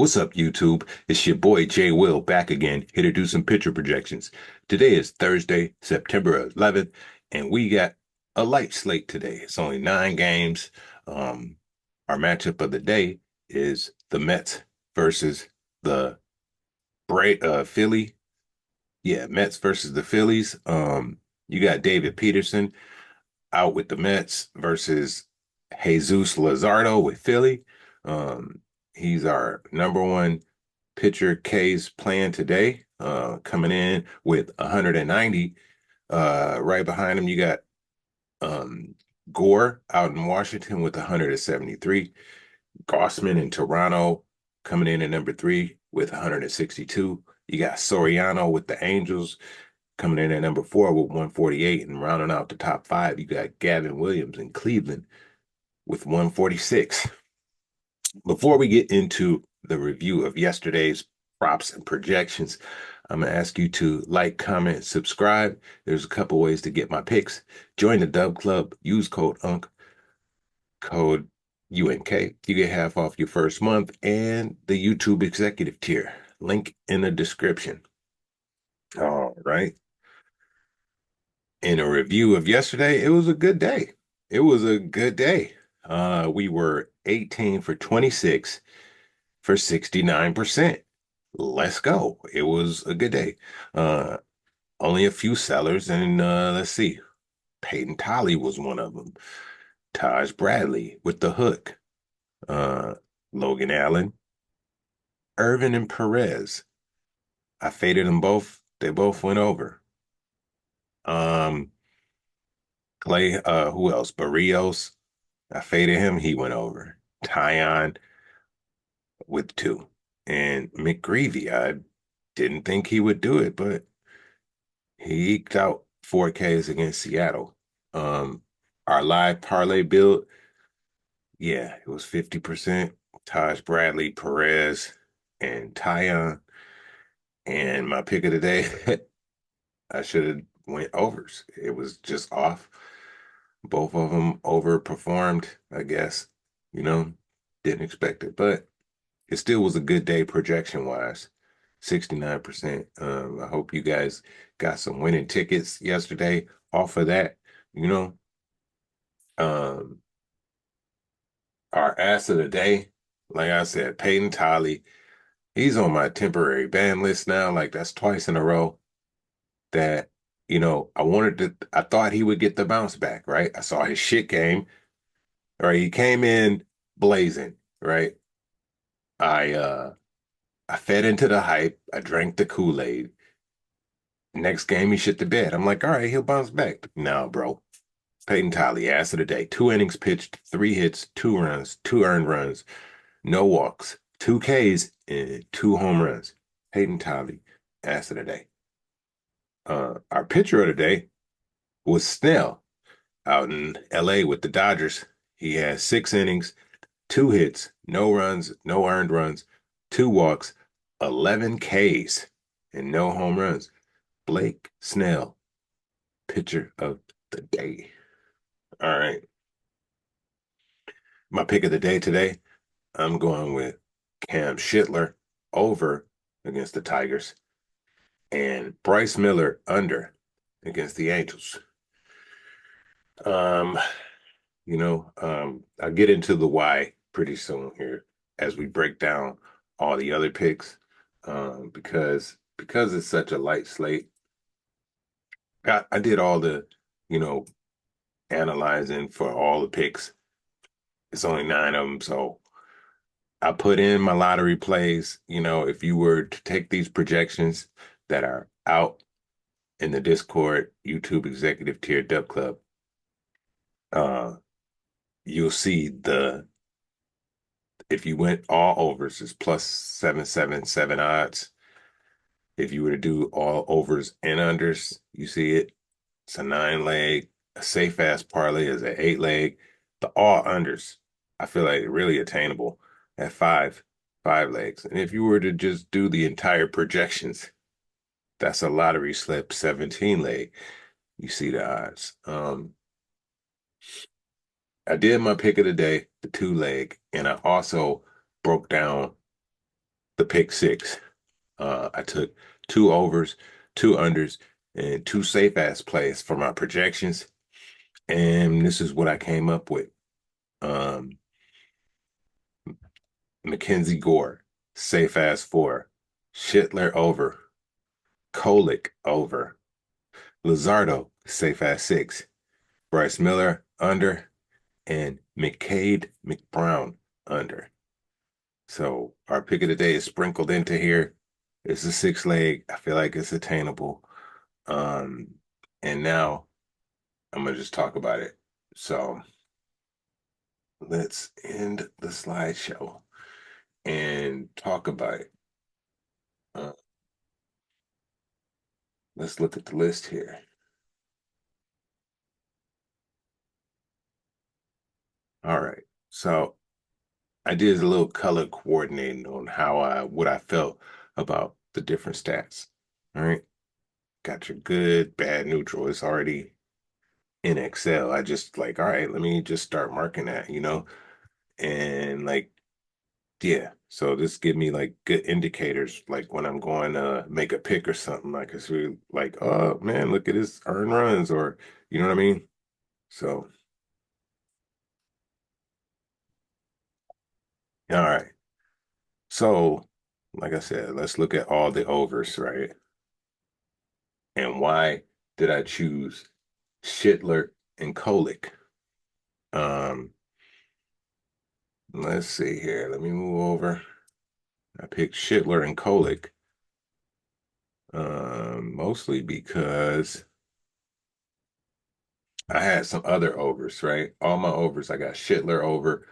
What's up, YouTube? It's your boy Jay Will back again, here to do some pitcher projections. Today is Thursday, September 11th, and we got a light slate today. It's only 9 games. Um, our matchup of the day is the Mets versus the Philly. Yeah, Mets versus the Phillies. You got David Peterson out with the Mets versus Jesus Luzardo with Philly. Um, he's our number one pitcher. K's playing today, coming in with 190. Right behind him, you got um, Gore out in Washington with 173. Gossman in Toronto coming in at number three with 162. You got Soriano with the Angels coming in at number four with 148. And rounding out the top five, you got Gavin Williams in Cleveland with 146. Before we get into the review of yesterday's props and projections, I'm going to ask you to like, comment, subscribe. There's a couple ways to get my picks. Join the Dub Club. Use code UNC, code UNK. You get half off your first month and the YouTube executive tier. Link in the description. All right. In a review of yesterday, it was a good day. It was a good day. We were 18 for 26 for 69%. Let's go. It was a good day. Uh, Only a few sellers, and let's see. Peyton Tolly was one of them. Taj Bradley with the hook. Uh, Logan Allen, Irvin, and Perez. I faded them both. They both went over. Um, Clay, who else? Barrios. I faded him. He went over. Tyon with two. And McGreevy, I didn't think he would do it, but he eked out 4Ks against Seattle. Um, our live parlay build, yeah, it was 50%. Taj Bradley, Perez, and Tyon. And my pick of the day, I should have went overs. It was just off. Both of them overperformed, I guess. You know, didn't expect it, but it still was a good day projection wise. 69%. I hope you guys got some winning tickets yesterday off of that. You know, um, our ass of the day, like I said, Peyton Tolly, he's on my temporary ban list now. Like that's twice in a row that, I thought he would get the bounce back, right? I saw his shit game, right? He came in blazing, right? I uh I fed into the hype. I drank the Kool-Aid. Next game, he shit the bed. I'm like, all right, he'll bounce back. No, bro. Peyton Tolly, ass of the day. 2 innings pitched, 3 hits, 2 runs, 2 earned runs, no walks, 2 Ks, and 2 home runs. Peyton Tolly, ass of the day. Our pitcher of the day was Snell out in LA with the Dodgers. He has 6 innings, 2 hits, no runs, no earned runs, 2 walks, 11 Ks, and no home runs. Blake Snell, pitcher of the day. All right. My pick of the day today, I'm going with Cam Shitler over against the Tigers and Bryce Miller under against the Angels. Um, I'll get into the why pretty soon here as we break down all the other picks. Because it's such a light slate. I did all the, you know, analyzing for all the picks. It's only 9 of them, so I put in my lottery plays. If you were to take these projections that are out in the Discord, YouTube Executive Tier Dub Club, uh, you'll see if you went all overs, it's plus 777 odds. If you were to do all overs and unders, you see it. It's a 9 leg. A safe ass parlay is an 8 leg. The all unders, I feel like really attainable at five legs. And if you were to just do the entire projections, that's a lottery slip 17 leg. You see the odds. I did my pick of the day, the 2 leg, and I also broke down the pick six. I took two overs, two unders, and two safe ass plays for my projections. And this is what I came up with. Um, Mackenzie Gore, safe ass four. Schittler over. Kolick over. Luzardo, safe ass six. Bryce Miller under. And McCade McBrown under. So our pick of the day is sprinkled into here. It's a six leg. I feel like it's attainable. Um, and now I'm gonna just talk about it. So let's end the slideshow and talk about it. Uh, let's look at the list here. All right. So I did a little color coordinating on how what I felt about the different stats. All right. Got your good, bad, neutral. It's already in Excel. I just like, all right, let me just start marking that. And like, yeah. So this give me like good indicators, like when I'm going to make a pick or something. Like it's really like, oh man, look at his earned runs, or you know what I mean? So, all right. So, like I said, let's look at all the overs, right? And why did I choose Schittler and Kolick? Um, let's see here. Let me move over. I picked Schittler and Kolick, mostly because I had some other overs, right? All my overs, I got Schittler over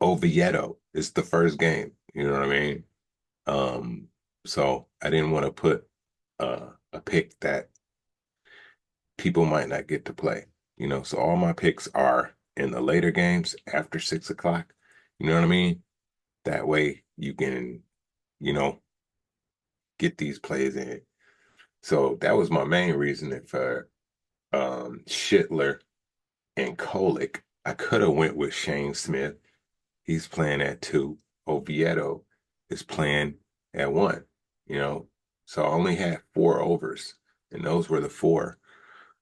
Oviedo. It's the first game. You know what I mean? Um, so I didn't want to put a pick that people might not get to play. So all my picks are in the later games after 6 o'clock. You know what I mean? That way you can, you know, get these plays in. So that was my main reason for Schittler and Kolick. I could have went with Shane Smith. He's playing at two. Oviedo is playing at one. So I only had four overs, and those were the four.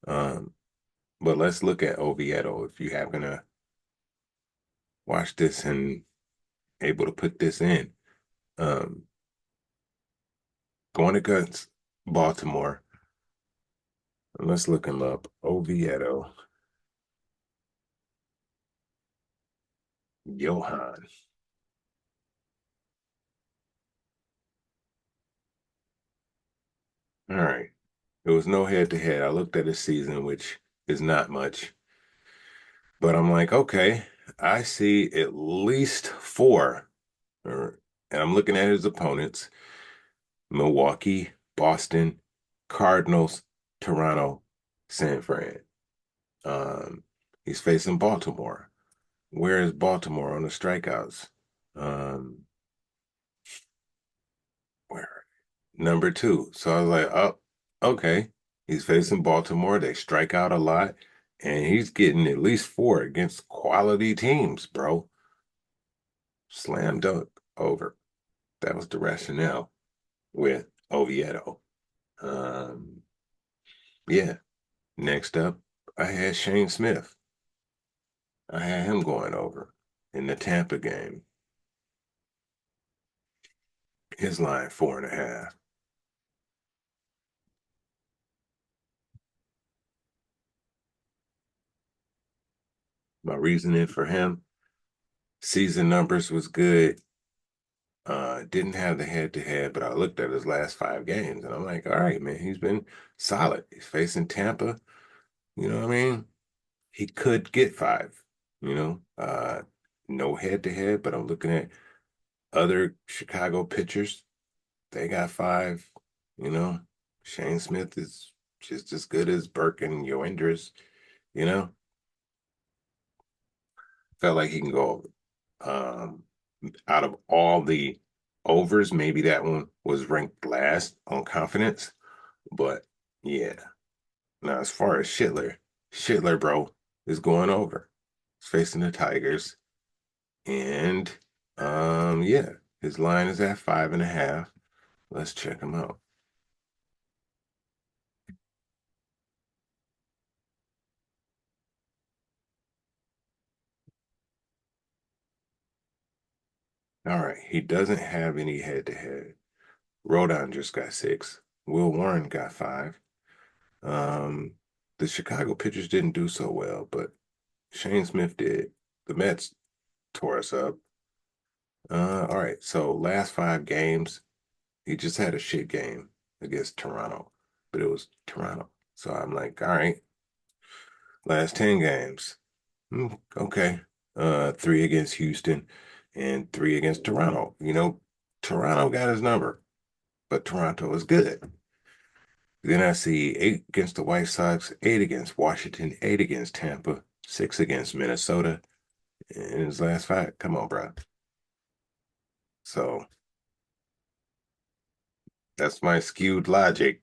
Um, but let's look at Oviedo if you happen to watch this and able to put this in. Um, Going against Baltimore. Let's look him up. Oviedo, Johan. All right. It was no head to head. I looked at his season, which is not much, but I'm like, okay, I see at least four. And I'm looking at his opponents: Milwaukee, Boston, Cardinals, Toronto, San Fran. Um, he's facing Baltimore. Where is Baltimore on the strikeouts? Um, where? Number two. So I was like, oh, okay. He's facing Baltimore. They strike out a lot, and he's getting at least four against quality teams, bro. Slam dunk over. That was the rationale with Oviedo. Um, yeah. Next up, I had Shane Smith. I had him going over in the Tampa game. His line 4.5. My reasoning for him, season numbers was good. Didn't have the head to head, but I looked at his last 5 games and I'm like, all right, man, he's been solid. He's facing Tampa. You know what I mean? He could get five, you know. No head to head, but I'm looking at other Chicago pitchers. They got five. Shane Smith is just as good as Burke and Yoendris, you know. Felt like he can go out of all the overs, maybe that one was ranked last on confidence. But yeah. Now as far as Schittler, bro, is going over. He's facing the Tigers. And yeah. His line is at 5.5. Let's check him out. All right. He doesn't have any head-to-head. Rodon just got 6. Will Warren got 5. Um, the Chicago pitchers didn't do so well, but Shane Smith did. The Mets tore us up. All right. So last 5 games, he just had a shit game against Toronto, but it was Toronto. So I'm like, all right, last 10 games. Okay. 3 against Houston and 3 against Toronto. Toronto got his number, but Toronto is good. Then I see 8 against the White Sox, 8 against Washington, 8 against Tampa, 6 against Minnesota in his last 5. Come on, bro. So that's my skewed logic.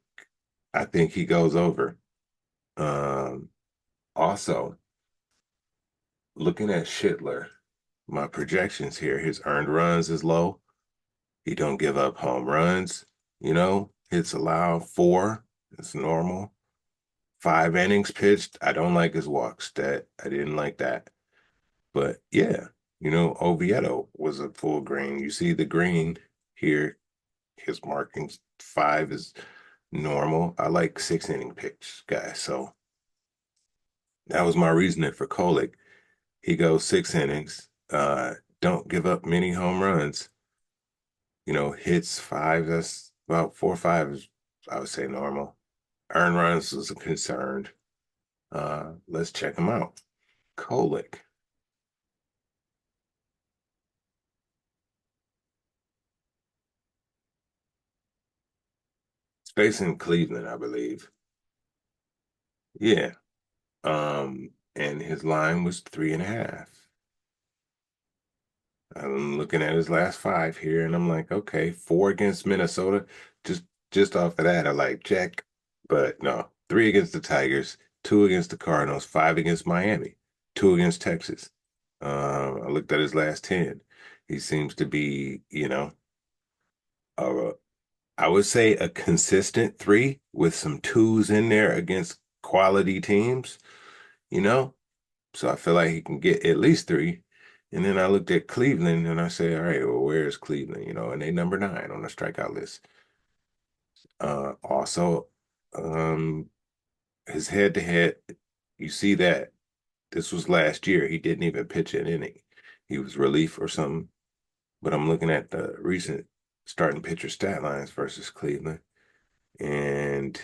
I think he goes over. Um, Also, looking at Schindler, my projections here, his earned runs is low. He don't give up home runs, hits allowed 4. It's normal. 5 innings pitched. I don't like his walks. That I didn't like that. But yeah, Oviedo was a full green. You see the green here, his markings 5 is normal. I like 6 inning pitch guys. So that was my reasoning for Kolick. He goes 6 innings. Don't give up many home runs. Hits 5. That's about 4 or 5 is, I would say, normal. Earned runs was a concern. Let's check him out. Kolick. It's facing Cleveland, I believe. Yeah. And his line was 3.5. I'm looking at his last 5 here, and I'm like, okay, 4 against Minnesota. Just off of that, I like check. But no, 3 against the Tigers, 2 against the Cardinals, 5 against Miami, 2 against Texas. I looked at his last 10. He seems to be, uh, I would say a consistent 3 with some 2s in there against quality teams, you know? So I feel like he can get at least 3. And then I looked at Cleveland and I say, all right, well, where's Cleveland? And they number 9 on the strikeout list. Also, um, his head to head, you see that this was last year. He didn't even pitch an inning. He was relief or something. But I'm looking at the recent starting pitcher stat lines versus Cleveland. And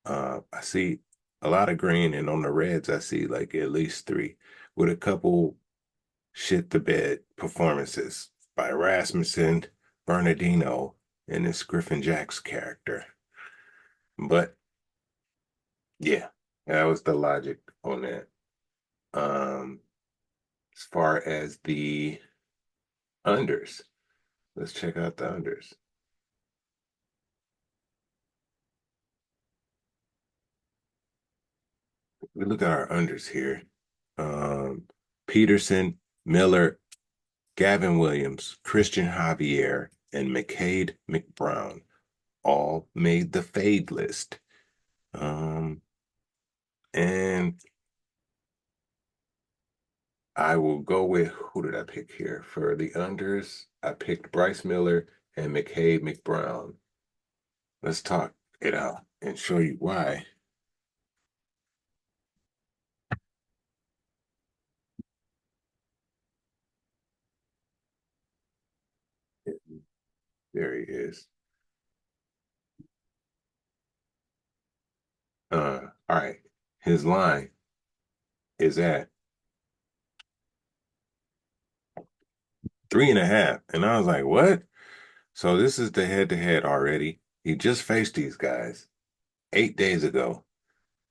I see a lot of green. And on the Reds, I see like at least 3 with a couple shit the bed performances by Rasmussen, Bernardino, and this Griffin Jacks character. But yeah, that was the logic on that. Um, as far as the unders, let's check out the unders. We look at our unders here. Um, Peterson, Miller, Gavin Williams, Christian Javier, and McCade McBrown all made the fade list. Um, and I will go with who did I pick here? For the unders, I picked Bryce Miller and McCade McBrown. Let's talk it out and show you why. There he is. All right. His line is at 3.5. And I was like, what? So this is the head to head already. He just faced these guys 8 days ago.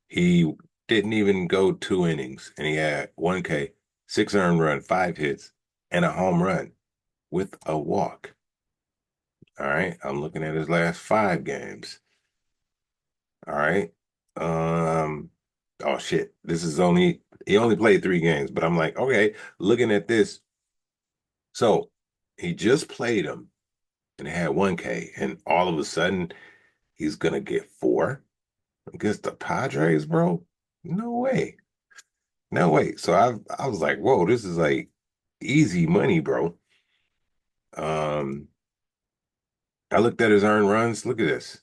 He didn't even go 2 innings and he had 1K, 6 earned run, 5 hits, and a home run with a walk. All right. I'm looking at his last 5 games. All right. Um, oh shit. He only played 3 games, but I'm like, okay, looking at this. So He just played him and had 1K, and all of a sudden he's gonna get four against the Padres, bro. No way. No way. So I was like, whoa, this is like easy money, bro. Um, I looked at his earned runs. Look at this.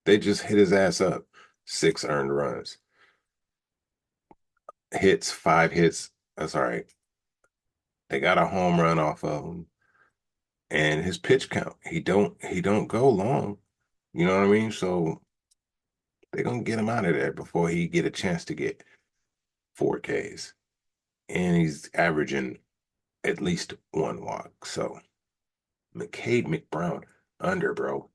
They just hit his ass up. 6 earned runs. Hits, 5 hits. That's all right. They got a home run off of him. And his pitch count, he don't go long. You know what I mean? So they're gonna get him out of there before he get a chance to get 4Ks. And he's averaging at least one walk. So McCade McBrown under, bro.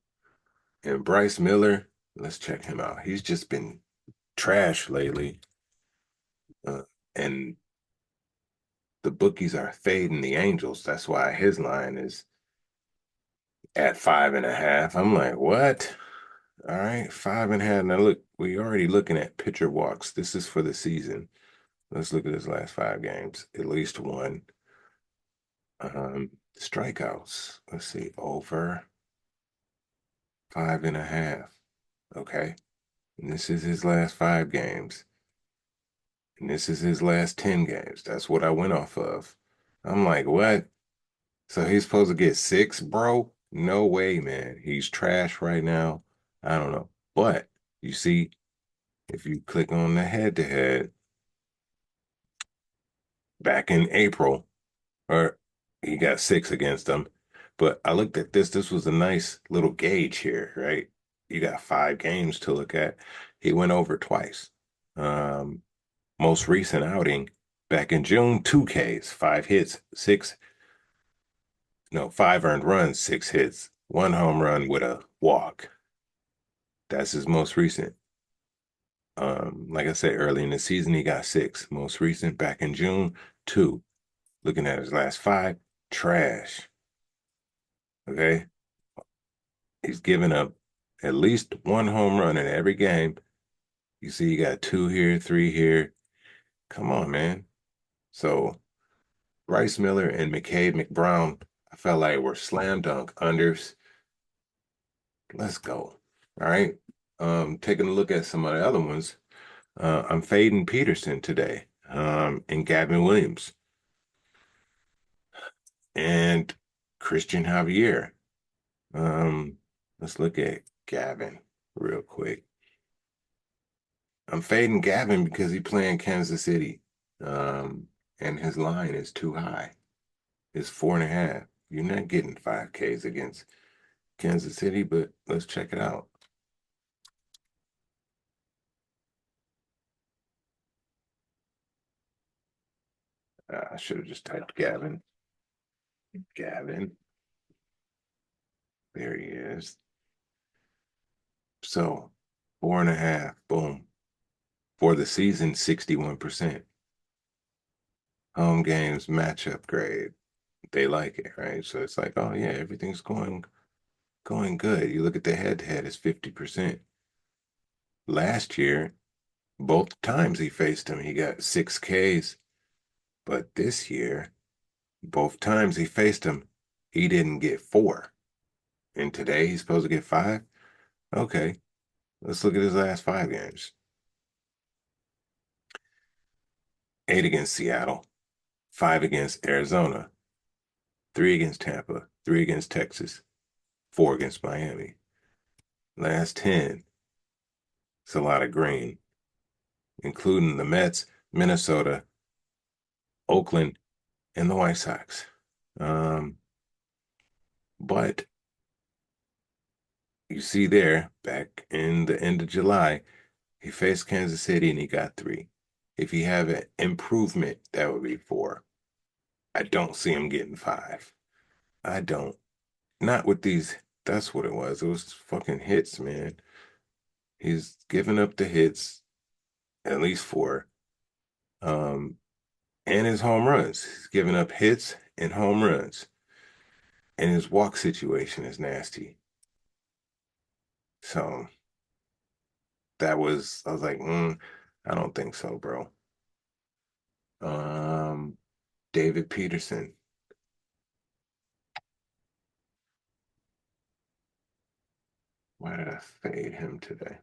And Bryce Miller, let's check him out. He's just been trash lately. And the bookies are fading the Angels. That's why his line is at 5.5. I'm like, what? All right, 5.5. Now look, we already looking at pitcher walks. This is for the season. Let's look at his last 5 games. At least one. Strikeouts. Let's see, over 5.5. Okay. And this is his last 5 games. And this is his last 10 games. That's what I went off of. I'm like, what? So he's supposed to get 6, bro? No way, man. He's trash right now. I don't know. But you see, if you click on the head to head back in April, or he got 6 against them. But I looked at this. This was a nice little gauge here, right? You got 5 games to look at. He went over twice. Um, Most recent outing back in June, 2Ks, 5 hits, six, no, 5 earned runs, 6 hits, 1 home run with a walk. That's his most recent. Like I said, early in the season, he got 6. Most recent back in June, 2. Looking at his last 5, trash. Okay. He's given up at least 1 home run in every game. You see, you got 2 here, 3 here. Come on, man. So Bryce Miller and McCade McBrown, I felt like were slam dunk unders. Let's go. All right. Taking a look at some of the other ones. I'm fading Peterson today. And Gavin Williams and Christian Javier. Um, let's look at Gavin real quick. I'm fading Gavin because he playing Kansas City. Um, and his line is too high. It's 4.5. You're not getting 5Ks against Kansas City, but let's check it out. I should have just typed Gavin. Gavin. There he is. So 4.5. Boom. For the season, 61%. Home games matchup grade. They like it, right? So it's like, oh yeah, everything's going good. You look at the head to head, it's 50%. Last year, both times he faced him, he got 6Ks. But this year, both times he faced him, he didn't get 4. And today he's supposed to get 5. Okay, let's look at his last 5 games. 8 against Seattle, 5 against Arizona, 3 against Tampa, 3 against Texas, 4 against Miami. Last 10, it's a lot of green, including the Mets, Minnesota, Oakland, and the White Sox. But you see there, back in the end of July, he faced Kansas City and he got 3. If he have an improvement, that would be 4. I don't see him getting 5. I don't. Not with these. That's what it was. It was fucking hits, man. He's giving up the hits, at least 4. Um, and his home runs. He's giving up hits and home runs. And his walk situation is nasty. So I was like, I don't think so, bro. Um, David Peterson. Why did I fade him today?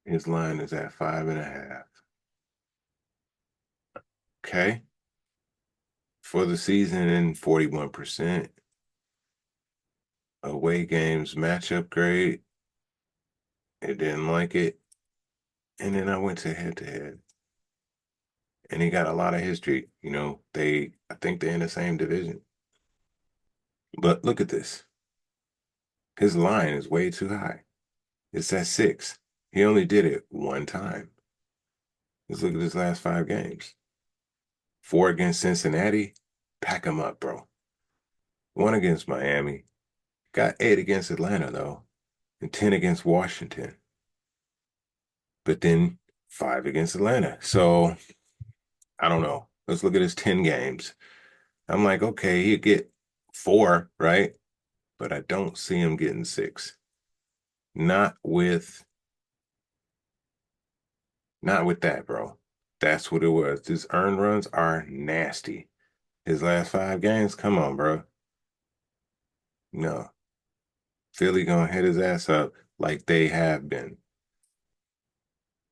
His line is at 5.5. Okay. For the season in 41%. Away games matchup grade. It didn't like it. And then I went to head to head. And he got a lot of history. I think they're in the same division. But look at this. His line is way too high. It's at 6. He only did it one time. Let's look at his last 5 games. 4 against Cincinnati. Pack him up, bro. 1 against Miami. Got 8 against Atlanta, though. And 10 against Washington. But then 5 against Atlanta. So I don't know. Let's look at his 10 games. I'm like, okay, he'll get 4, right? But I don't see him getting 6. Not with not with that, bro. That's what it was. His earned runs are nasty. His last 5 games, come on, bro. No. Philly gonna hit his ass up like they have been.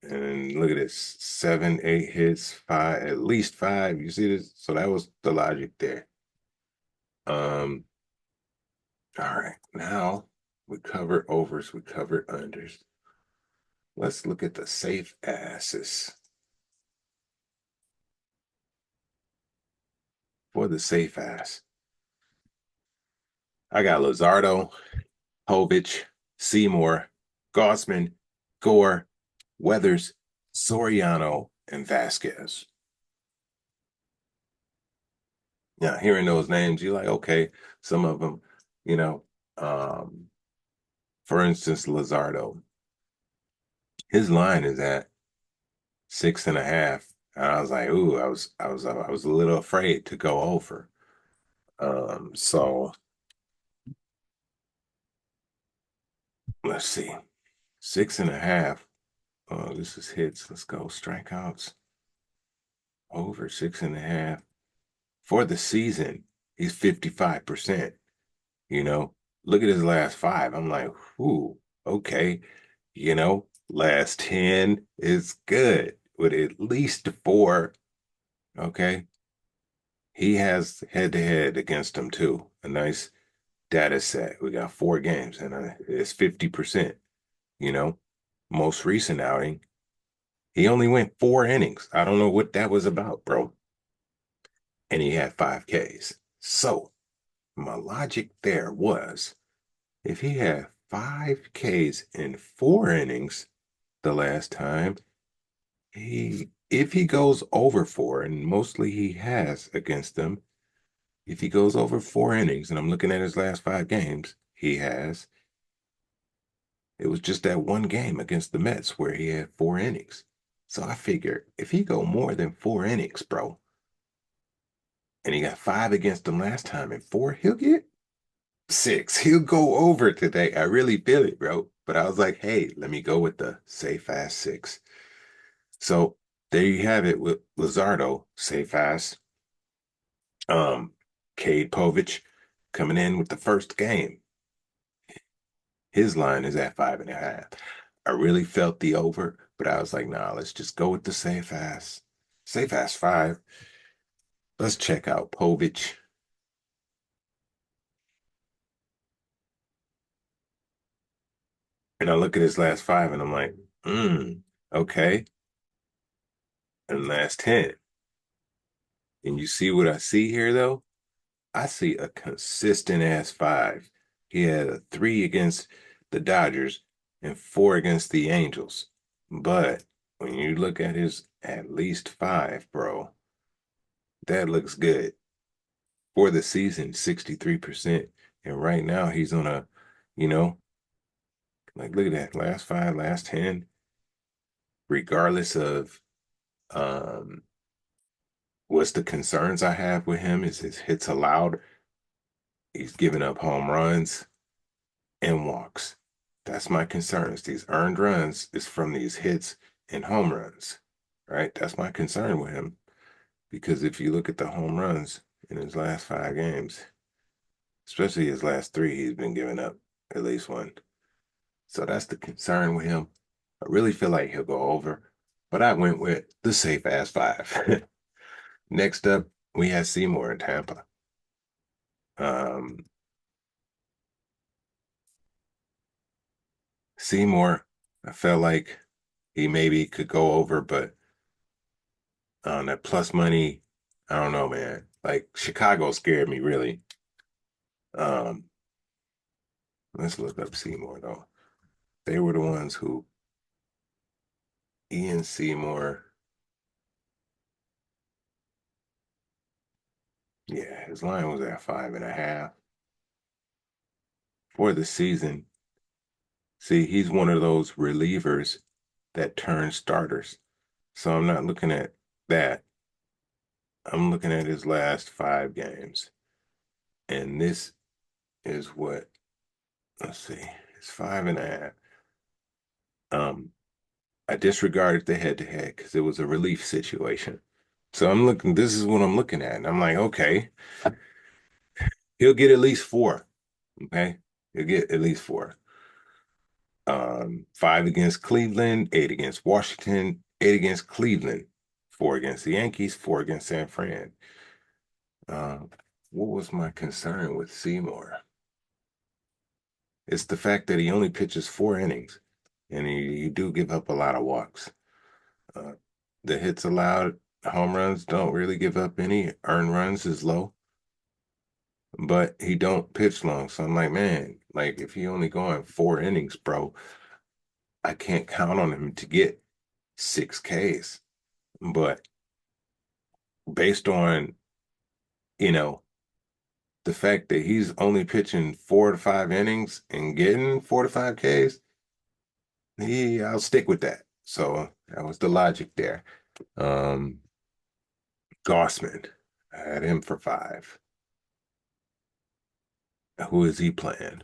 And look at this. 7, 8 hits, 5, at least 5. You see this? So that was the logic there. Um, all right. Now we covered overs, we covered unders. Let's look at the safe asses. For the safe ass, I got Luzardo, Povich, Seymour, Gossman, Gore, Weathers, Soriano, and Vasquez. Now, hearing those names, you're like, okay, some of them, you know, um, for instance, Luzardo, his line is at 6.5. And I was like, ooh, I was a little afraid to go over. So let's see, 6.5. Oh, this is hits. Let's go. Strikeouts over 6.5. For the season, he's 55%. You know, look at his last 5. I'm like, ooh, okay. Last 10 is good with at least 4. Okay. He has head to head against him too. A nice data set. We got 4 games and it's 50%. You know, most recent outing, he only went 4 innings. I don't know what that was about, bro. And he had 5 Ks. So my logic there was if he had 5 Ks in 4 innings the last time, if he goes over 4, and mostly he has against them, if he goes over 4 innings, and I'm looking at his last 5 games, he has. It was just that one game against the Mets where he had 4 innings. So I figure if he go more than 4 innings, bro, and he got 5 against them last time and 4, he'll get 6. He'll go over today. I really feel it, bro. But I was like, hey, let me go with the safe ass 6. So there you have it with Luzardo, safe ass. Cade Povich coming in with the first game. His line is at 5.5. I really felt the over, but I was like, nah, let's just go with the safe ass. Safe ass 5. Let's check out Povich. And I look at his last 5 and I'm like, okay. And last 10. And you see what I see here though? I see a consistent ass 5. He had a 3 against the Dodgers and 4 against the Angels. But when you look at his at least 5, bro, that looks good. For the season, 63%. And right now he's on a, you know, like look at that. Last 5, last 10, regardless of um what's the concerns I have with him is his hits allowed. He's giving up home runs and walks. That's my concerns. These earned runs is from these hits and home runs, right? That's my concern with him. Because if you look at the home runs in his last 5 games, especially his last three, he's been giving up at least one. So that's the concern with him. I really feel like he'll go over, but I went with the safe ass 5. Next up, we had Seymour in Tampa. Um, Seymour, I felt like he maybe could go over, but on that plus money, I don't know, man. Like Chicago scared me really. Um, let's look up Seymour though. They were the ones who Ian Seymour. Yeah, his line was at 5.5 for the season. See, he's one of those relievers that turn starters. So I'm not looking at that. I'm looking at his last 5 games. And this is what, let's see, it's 5.5. Um, I disregarded the head-to-head because it was a relief situation. So I'm looking, this is what I'm looking at. And I'm like, okay, he'll get at least 4. Okay. He'll get at least 4. 5 against Cleveland, 8 against Washington, 8 against Cleveland, 4 against the Yankees, 4 against San Fran. Uh, what was my concern with Seymour? It's the fact that he only pitches 4 innings, and you do give up a lot of walks. Uh, the hits allowed, home runs don't really give up any. Earned runs is low, but he don't pitch long. So I'm like, man, like if he only going 4 innings, bro, I can't count on him to get 6 Ks. But based on, you know, the fact that he's only pitching 4 to 5 innings and getting 4 to 5 Ks, I'll stick with that. So that was the logic there. Um, Gossman, I had him for 5. Who is he playing?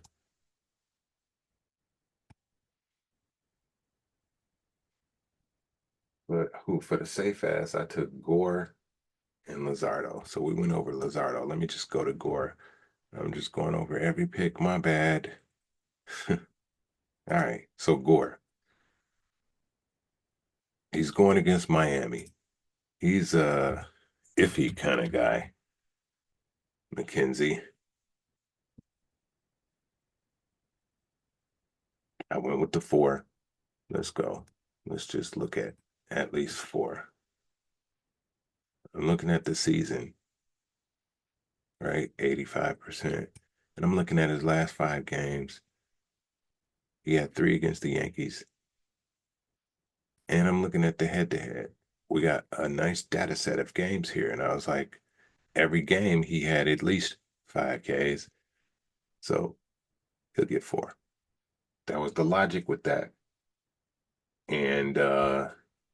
But who for the safe ass, I took Gore and Luzardo. So we went over Luzardo. Let me just go to Gore. I'm just going over every pick. My bad. All right. So Gore, he's going against Miami. He's a iffy kind of guy. McKenzie. I went with the 4. Let's go. Let's just look at least 4. I'm looking at the season, right? 85%. And I'm looking at his last 5 games. He had 3 against the Yankees. And I'm looking at the head-to-head. We got a nice data set of games here. And I was like, every game he had at least 5 Ks. So he'll get 4. That was the logic with that. And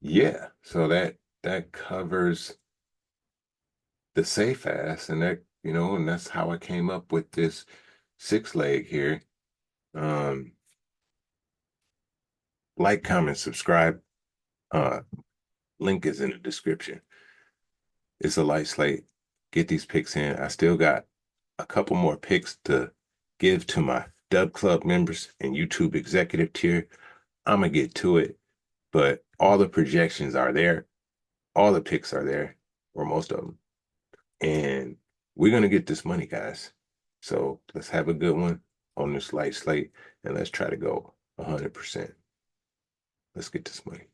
yeah, so that covers the safe ass, and and that's how I came up with this 6 leg here. Um, like, comment, subscribe. Uh, link is in the description. It's a light slate. Get these picks in. I still got a couple more picks to give to my Dub Club members and YouTube executive tier. I'm gonna get to it, but all the projections are there. All the picks are there, or most of them. And we're gonna get this money, guys. So let's have a good one on this light slate and let's try to go 100%. Let's get this money.